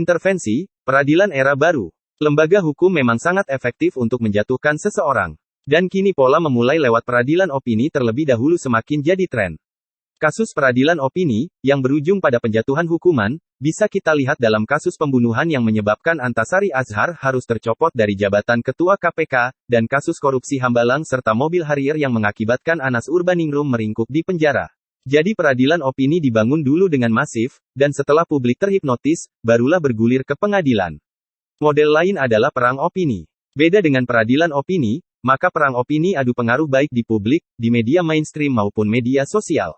Intervensi, peradilan era baru. Lembaga hukum memang sangat efektif untuk menjatuhkan seseorang. Dan kini pola memulai lewat peradilan opini terlebih dahulu semakin jadi tren. Kasus peradilan opini, yang berujung pada penjatuhan hukuman, bisa kita lihat dalam kasus pembunuhan yang menyebabkan Antasari Azhar harus tercopot dari jabatan Ketua KPK, dan kasus korupsi Hambalang serta mobil Harrier yang mengakibatkan Anas Urbaningrum meringkuk di penjara. Jadi peradilan opini dibangun dulu dengan masif, dan setelah publik terhipnotis, barulah bergulir ke pengadilan. Model lain adalah perang opini. Beda dengan peradilan opini, maka perang opini adu pengaruh baik di publik, di media mainstream maupun media sosial.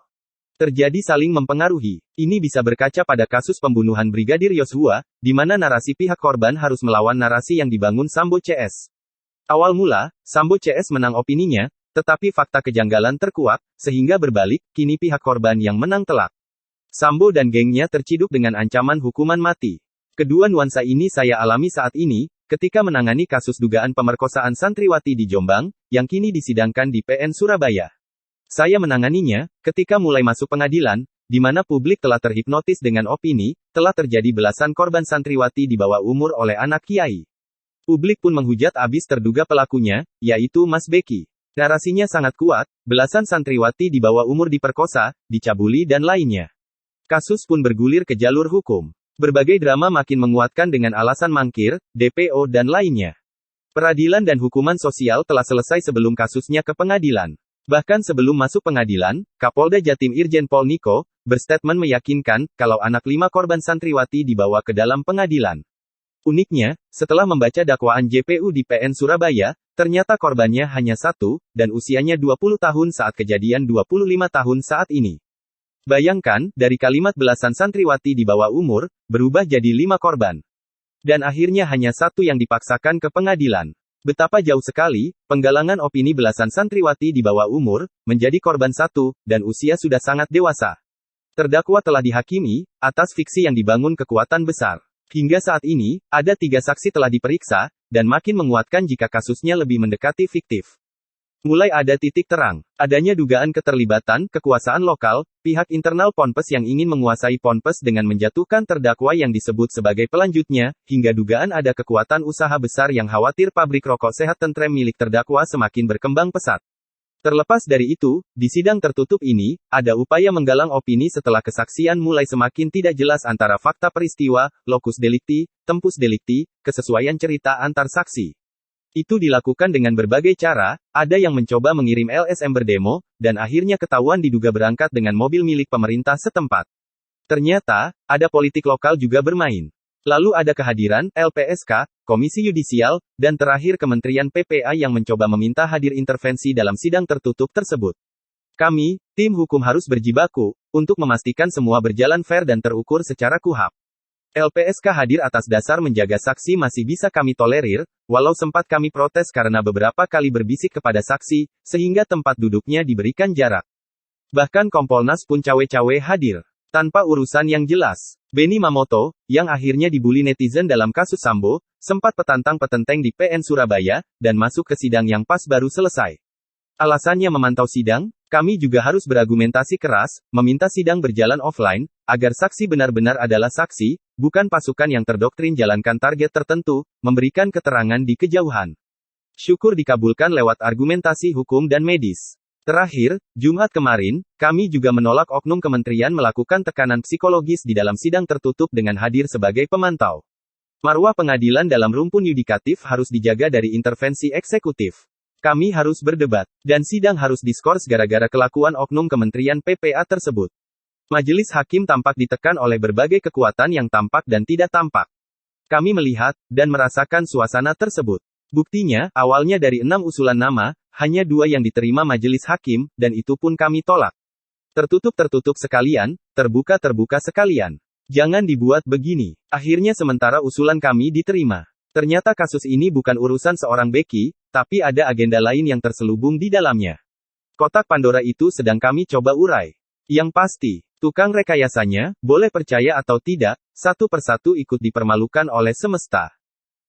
Terjadi saling mempengaruhi. Ini bisa berkaca pada kasus pembunuhan Brigadir Yosua, di mana narasi pihak korban harus melawan narasi yang dibangun Sambo CS. Awal mula, Sambo CS menang opininya, tetapi fakta kejanggalan terkuak, sehingga berbalik, kini pihak korban yang menang telak. Sambo dan gengnya terciduk dengan ancaman hukuman mati. Kedua nuansa ini saya alami saat ini, ketika menangani kasus dugaan pemerkosaan santriwati di Jombang, yang kini disidangkan di PN Surabaya. Saya menanganinya, ketika mulai masuk pengadilan, di mana publik telah terhipnotis dengan opini, telah terjadi belasan korban santriwati di bawah umur oleh anak kiai. Publik pun menghujat abis terduga pelakunya, yaitu Mas Beki. Narasinya sangat kuat, belasan santriwati di bawah umur diperkosa, dicabuli dan lainnya. Kasus pun bergulir ke jalur hukum. Berbagai drama makin menguatkan dengan alasan mangkir, DPO dan lainnya. Peradilan dan hukuman sosial telah selesai sebelum kasusnya ke pengadilan. Bahkan sebelum masuk pengadilan, Kapolda Jatim Irjen Pol Niko, berstatement meyakinkan, kalau anak 5 korban santriwati dibawa ke dalam pengadilan. Uniknya, setelah membaca dakwaan JPU di PN Surabaya, ternyata korbannya hanya 1, dan usianya 20 tahun saat kejadian 25 tahun saat ini. Bayangkan, dari kalimat belasan santriwati di bawah umur, berubah jadi 5 korban. Dan akhirnya hanya 1 yang dipaksakan ke pengadilan. Betapa jauh sekali, penggalangan opini belasan santriwati di bawah umur, menjadi korban 1, dan usia sudah sangat dewasa. Terdakwa telah dihakimi, atas fiksi yang dibangun kekuatan besar. Hingga saat ini, ada 3 saksi telah diperiksa, dan makin menguatkan jika kasusnya lebih mendekati fiktif. Mulai ada titik terang, adanya dugaan keterlibatan, kekuasaan lokal, pihak internal Ponpes yang ingin menguasai Ponpes dengan menjatuhkan terdakwa yang disebut sebagai pelanjutnya, hingga dugaan ada kekuatan usaha besar yang khawatir pabrik rokok sehat tentrem milik terdakwa semakin berkembang pesat. Terlepas dari itu, di sidang tertutup ini, ada upaya menggalang opini setelah kesaksian mulai semakin tidak jelas antara fakta peristiwa, locus delicti, tempus delicti, kesesuaian cerita antar saksi. Itu dilakukan dengan berbagai cara, ada yang mencoba mengirim LSM berdemo, dan akhirnya ketahuan diduga berangkat dengan mobil milik pemerintah setempat. Ternyata, ada politik lokal juga bermain. Lalu ada kehadiran LPSK, Komisi Yudisial, dan terakhir Kementerian PPA yang mencoba meminta hadir intervensi dalam sidang tertutup tersebut. Kami, tim hukum harus berjibaku, untuk memastikan semua berjalan fair dan terukur secara KUHAP. LPSK hadir atas dasar menjaga saksi masih bisa kami tolerir, walau sempat kami protes karena beberapa kali berbisik kepada saksi, sehingga tempat duduknya diberikan jarak. Bahkan Kompolnas pun cawe-cawe hadir. Tanpa urusan yang jelas. Beni Mamoto, yang akhirnya dibully netizen dalam kasus Sambo, sempat petantang-petenteng di PN Surabaya, dan masuk ke sidang yang pas baru selesai. Alasannya memantau sidang, kami juga harus berargumentasi keras, meminta sidang berjalan offline, agar saksi benar-benar adalah saksi, bukan pasukan yang terdoktrin jalankan target tertentu, memberikan keterangan di kejauhan. Syukur dikabulkan lewat argumentasi hukum dan medis. Terakhir, Jumat kemarin, kami juga menolak oknum kementerian melakukan tekanan psikologis di dalam sidang tertutup dengan hadir sebagai pemantau. Marwah pengadilan dalam rumpun yudikatif harus dijaga dari intervensi eksekutif. Kami harus berdebat, dan sidang harus diskors gara-gara kelakuan oknum Kementerian PPA tersebut. Majelis hakim tampak ditekan oleh berbagai kekuatan yang tampak dan tidak tampak. Kami melihat, dan merasakan suasana tersebut. Buktinya, awalnya dari 6 usulan nama, hanya 2 yang diterima majelis hakim, dan itu pun kami tolak. Tertutup sekalian, terbuka sekalian. Jangan dibuat begini. Akhirnya sementara usulan kami diterima. Ternyata kasus ini bukan urusan seorang Beki, tapi ada agenda lain yang terselubung di dalamnya. Kotak Pandora itu sedang kami coba urai. Yang pasti, tukang rekayasanya, boleh percaya atau tidak, satu persatu ikut dipermalukan oleh semesta.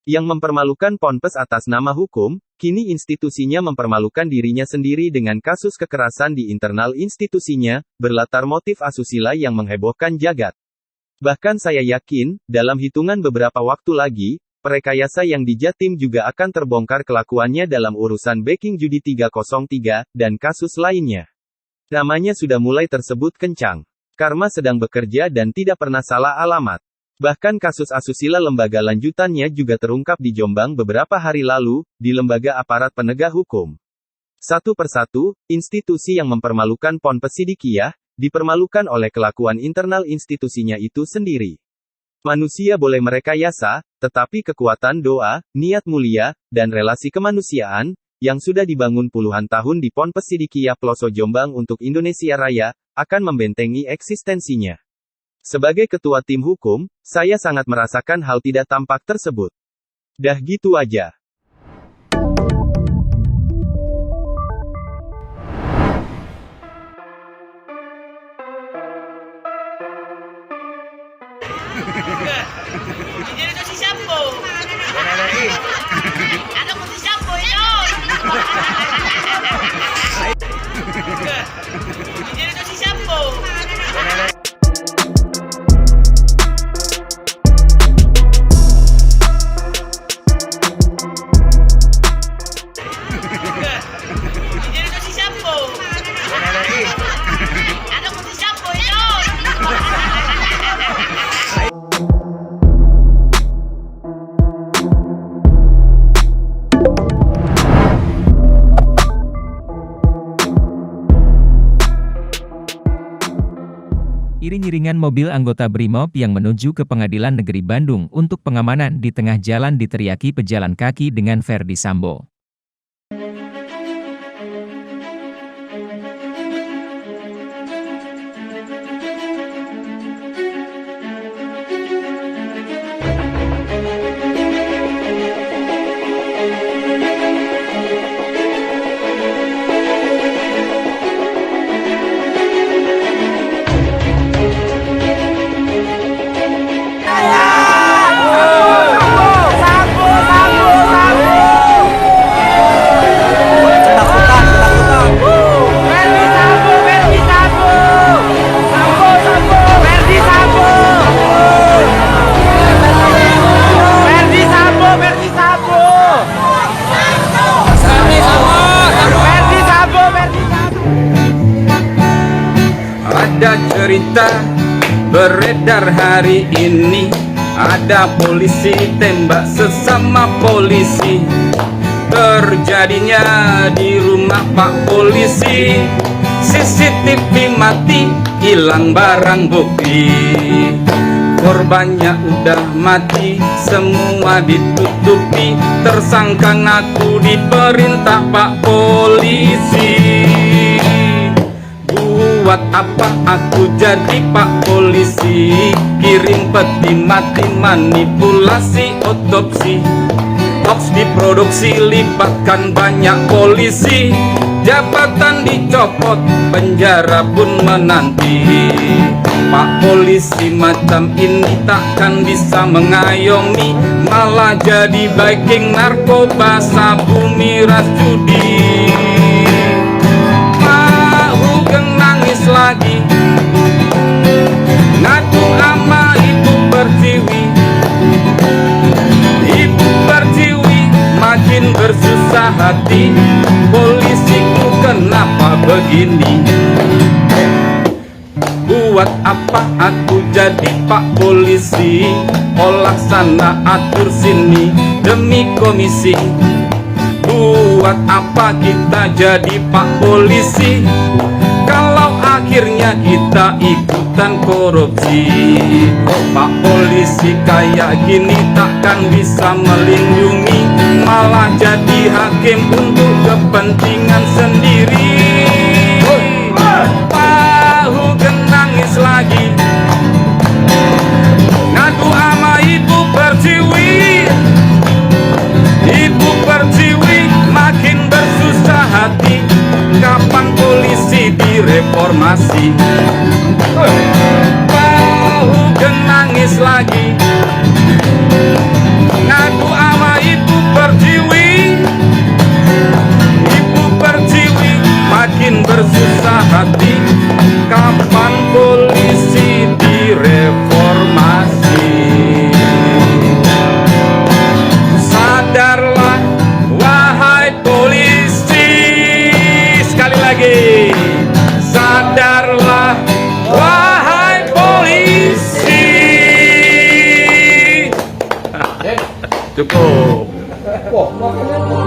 Yang mempermalukan Ponpes atas nama hukum, kini institusinya mempermalukan dirinya sendiri dengan kasus kekerasan di internal institusinya, berlatar motif asusila yang menghebohkan jagat. Bahkan saya yakin, dalam hitungan beberapa waktu lagi, perekayasa yang di Jatim juga akan terbongkar kelakuannya dalam urusan backing judi 303, dan kasus lainnya. Namanya sudah mulai tersebut kencang. Karma sedang bekerja dan tidak pernah salah alamat. Bahkan kasus asusila lembaga lanjutannya juga terungkap di Jombang beberapa hari lalu, di lembaga aparat penegak hukum. Satu persatu, institusi yang mempermalukan Ponpes Sidikiyah, dipermalukan oleh kelakuan internal institusinya itu sendiri. Manusia boleh merekayasa, tetapi kekuatan doa, niat mulia, dan relasi kemanusiaan, yang sudah dibangun puluhan tahun di Ponpes Sidikiyah Ploso Jombang untuk Indonesia Raya, akan membentengi eksistensinya. Sebagai ketua tim hukum, saya sangat merasakan hal tidak tampak tersebut. Dah gitu aja. Jadi itu si Sambo. Ano ko si Sambo yun? Jadi itu si Sambo. Jadi itu si Sambo. Ano ko si Sambo yun? Iring-iringan mobil anggota BRIMOB yang menuju ke Pengadilan Negeri Bandung untuk pengamanan di tengah jalan diteriaki pejalan kaki dengan Verdi Sambo. Ada cerita beredar hari ini, ada polisi tembak sesama polisi. Terjadinya di rumah Pak Polisi, CCTV mati, hilang barang bukti. Korbannya udah mati, semua ditutupi. Tersangka ngaku diperintah Pak Polisi. Buat apa aku jadi Pak Polisi? Kirim peti mati, manipulasi otopsi. Hoax diproduksi, libatkan banyak polisi. Jabatan dicopot, penjara pun menanti. Pak Polisi macam ini takkan bisa mengayomi, malah jadi backing narkoba, sabu miras judi. Lagi ngadu ama Ibu Pertiwi. Ibu Pertiwi makin bersusah hati, polisiku kenapa begini? Buat apa aku jadi Pak Polisi? Olah sana atur sini demi komisi. Buat apa kita jadi Pak Polisi kalau akhirnya kita ikutan korupsi? Pak Polisi kayak gini takkan bisa melindungi, malah jadi hakim untuk kepentingan sendiri. Tahu nangis lagi, ngadu ama Ibu Pertiwi. Ibu Pertiwi makin bersusah hati, kapan polisi direformasi? Tahu nangis lagi, ngadu ama Ibu Pertiwi. Ibu Pertiwi makin bersusah hati, kapan polisi direformasi? Wah, makannya